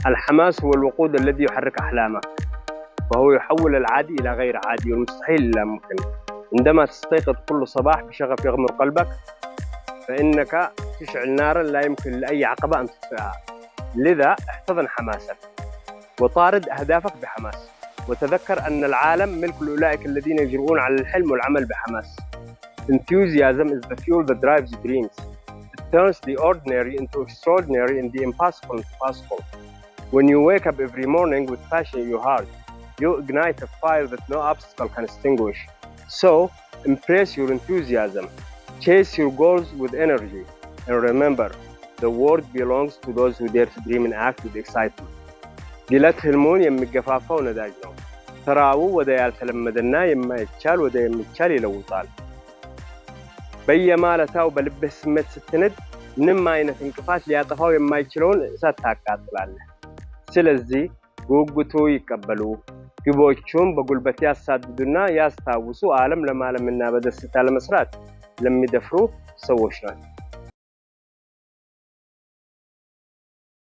الحماس هو الوقود الذي يحرك أحلامك، وهو يحول العادي إلى غير عادي والمستحيل إلى ممكن. عندما تستيقظ كل صباح بشغف يغمر قلبك، فإنك تشعل نارا لا يمكن لأي عقبة أن تطفئها. لذا احتضن حماسك وطارد أهدافك بحماس، وتذكر أن العالم ملك أولئك الذين يجرؤون على الحلم والعمل بحماس. Enthusiasm is the fuel that drives dreams. It turns the ordinary into extraordinary and the impossible into possible. When you wake up every morning with passion in your heart, you ignite a fire that no obstacle can extinguish. So, embrace your enthusiasm. Chase your goals with energy. And remember, the world belongs to those who dare to dream and act with excitement. قلت هلمون يمقفافة ونዳጅነው ተራው ወደ ያልተለመደና የማይቻል ወደ የሚቻል ይለውጣል። በየማለታው በልብህ ስሜት ስትነድ ምንም አይነት እንቅፋት ሊያጠፋው የማይችለውን እሳት ታቃጥላለህ። ስለዚህ ጉጉቱ ይቀበሉ፣ ግቦቹን በጉልበት ያሳድዱና ያስታውሱ ዓለም ለማለምና በደስታ ለመስራት ለሚደፍሩ ሰዎች ናቸው።